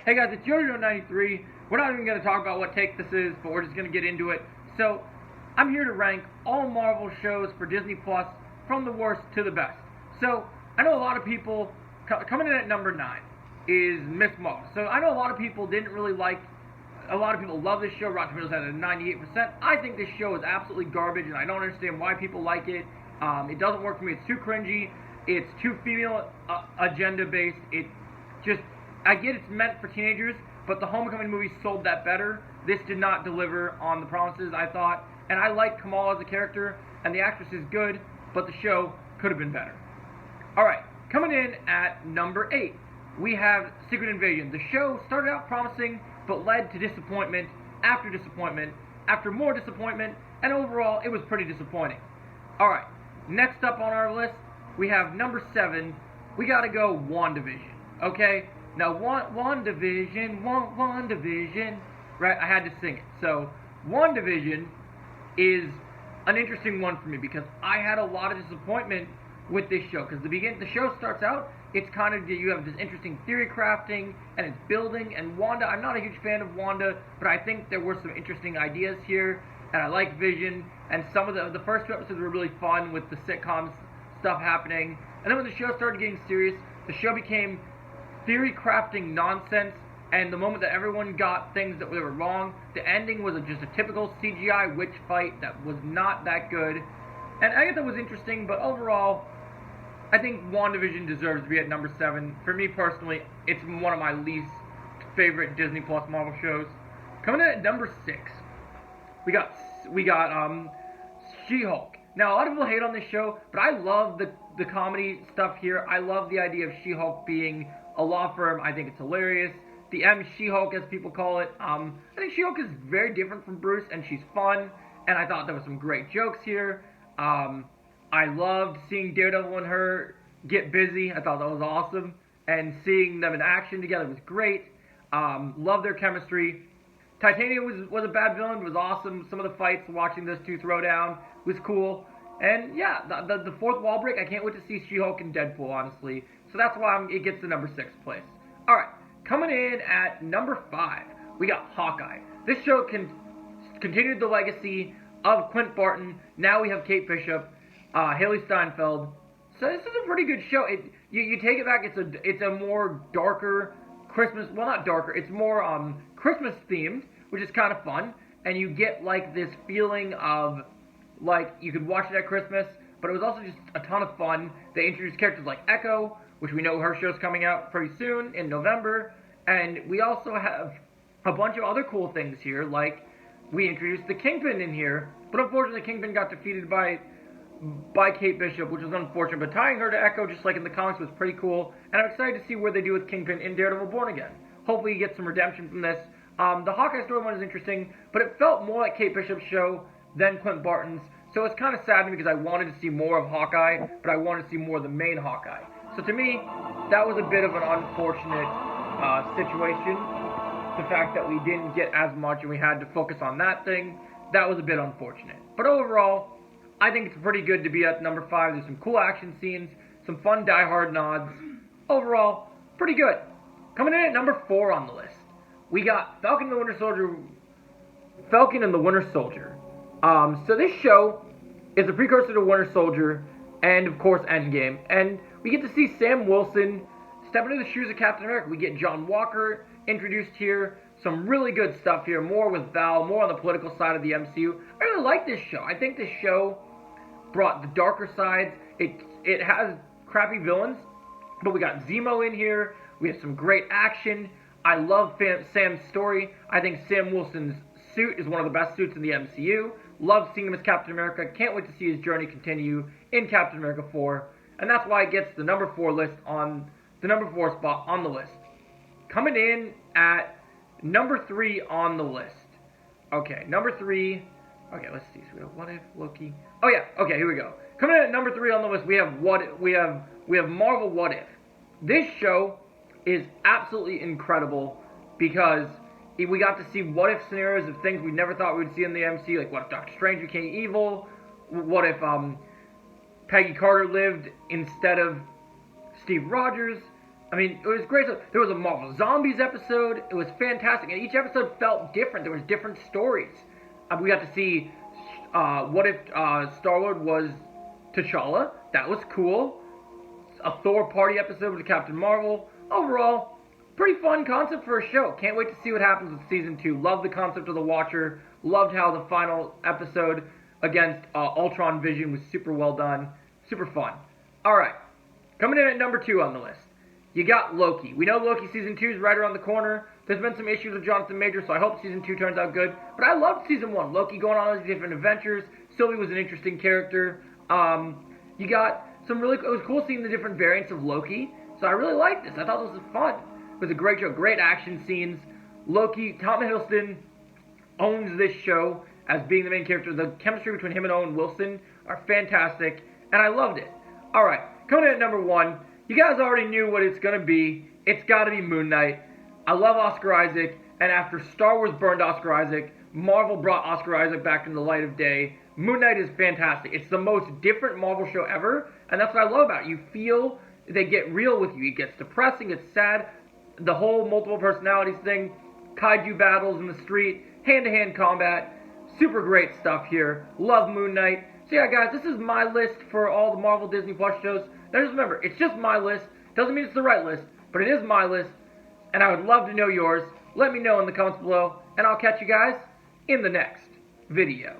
Hey guys, it's Yojo93. We're not even going to talk about what take this is, but we're just going to get into it. So, I'm here to rank all Marvel shows for Disney Plus from the worst to the best. So, I know a lot of people, coming in at number 9 is Miss Marvel. So, I know a lot of people didn't really like, a lot of people love this show. Rotten Tomatoes had a 98%. I think this show is absolutely garbage, and I don't understand why people like it. It doesn't work for me. It's too cringy. It's too female agenda based. It just, I get it's meant for teenagers, but the Homecoming movie sold that better. This did not deliver on the promises, I thought. And I like Kamala as a character, and the actress is good, but the show could have been better. Alright, coming in at number 8, we have Secret Invasion. The show started out promising, but led to disappointment, after more disappointment, and overall, it was pretty disappointing. Alright, next up on our list, we have number 7, we gotta go WandaVision, okay? Now, WandaVision, right, I had to sing it. So, WandaVision is an interesting one for me because I had a lot of disappointment with this show. Because the show starts out, it's kind of, you have this interesting theory crafting, and it's building, and Wanda, I'm not a huge fan of Wanda, but I think there were some interesting ideas here, and I like Vision, and some of the first 2 episodes were really fun with the sitcoms stuff happening, and then when the show started getting serious, the show became theory crafting nonsense, and the moment that everyone got things that were wrong, the ending was just a typical CGI witch fight that was not that good. And I guess that was interesting, but overall, I think WandaVision deserves to be at number 7. For me personally, it's one of my least favorite Disney Plus Marvel shows. Coming in at number 6, we got She-Hulk. Now, a lot of people hate on this show, but I love the comedy stuff here. I love the idea of She-Hulk being a law firm. I think it's hilarious. The She-Hulk, as people call it. I think She-Hulk is very different from Bruce, and she's fun. And I thought there were some great jokes here. I loved seeing Daredevil and her get busy. I thought that was awesome. And seeing them in action together was great. Loved their chemistry. Titania was a bad villain. Was awesome. Some of the fights, watching those two throw down, was cool. And yeah, the fourth wall break, I can't wait to see She-Hulk and Deadpool, honestly. So that's why it gets the number 6 place. Alright, coming in at number 5, we got Hawkeye. This show continued the legacy of Clint Barton. Now we have Kate Bishop, Haley Steinfeld. So this is a pretty good show. You take it back, it's a more darker Christmas, well, not darker, it's more Christmas themed, which is kind of fun. And you get like this feeling of like you could watch it at Christmas, but it was also just a ton of fun. They introduced characters like Echo, which we know her show's coming out pretty soon in November, and we also have a bunch of other cool things here, like we introduced the Kingpin in here, but unfortunately Kingpin got defeated by Kate Bishop, which was unfortunate, but tying her to Echo, just like in the comics, was pretty cool, and I'm excited to see where they do with Kingpin in Daredevil Born Again. Hopefully he gets some redemption from this. The Hawkeye storyline is interesting, but it felt more like Kate Bishop's show than Clint Barton's, so it's kind of sad to me because I wanted to see more of Hawkeye, but I wanted to see more of the main Hawkeye. So to me, that was a bit of an unfortunate situation. The fact that we didn't get as much and we had to focus on that thing, that was a bit unfortunate. But overall, I think it's pretty good to be at number 5. There's some cool action scenes, some fun Die Hard nods. Overall, pretty good. Coming in at number 4 on the list, we got Falcon and the Winter Soldier. So this show is a precursor to Winter Soldier and, of course, Endgame. And we get to see Sam Wilson step into the shoes of Captain America. We get John Walker introduced here. Some really good stuff here. More with Val, more on the political side of the MCU. I really like this show. I think this show brought the darker sides. It has crappy villains, but we got Zemo in here. We have some great action. I love Sam's story. I think Sam Wilson's suit is one of the best suits in the MCU. Love seeing him as Captain America. Can't wait to see his journey continue in Captain America 4. And that's why it gets the number 4 spot on the list. Coming in at number 3 on the list. Okay, number 3. Okay, let's see. So we have What If, Loki. Oh yeah. Okay, here we go. Coming in at number 3 on the list, we have Marvel What If. This show is absolutely incredible because we got to see what if scenarios of things we never thought we would see in the MCU, like what if Doctor Strange became evil, what if Peggy Carter lived instead of Steve Rogers, I mean, it was great. There was a Marvel Zombies episode. It was fantastic, and each episode felt different. There was different stories. We got to see what if Star-Lord was T'Challa. That was cool. A Thor party episode with Captain Marvel. Overall, pretty fun concept for a show. Can't wait to see what happens with season 2. Love the concept of the Watcher. Loved how the final episode against Ultron Vision was super well done. Super fun. Alright, coming in at number 2 on the list. You got Loki. We know Loki season 2 is right around the corner. There's been some issues with Jonathan Majors, so I hope season 2 turns out good. But I loved season 1. Loki going on all these different adventures. Sylvie was an interesting character. You got some really... It was cool seeing the different variants of Loki. So I really liked this. I thought this was fun. It was a great show. Great action scenes. Loki, Tom Hiddleston owns this show as being the main character. The chemistry between him and Owen Wilson are fantastic. And I loved it. Alright, coming in at number 1. You guys already knew what it's going to be. It's got to be Moon Knight. I love Oscar Isaac, and after Star Wars burned Oscar Isaac, Marvel brought Oscar Isaac back into the light of day. Moon Knight is fantastic. It's the most different Marvel show ever, and that's what I love about it. You feel they get real with you. It gets depressing, it's sad. The whole multiple personalities thing, kaiju battles in the street, hand-to-hand combat, super great stuff here. Love Moon Knight. So yeah, guys, this is my list for all the Marvel Disney Plus shows. Now just remember, it's just my list. Doesn't mean it's the right list, but it is my list, and I would love to know yours. Let me know in the comments below, and I'll catch you guys in the next video.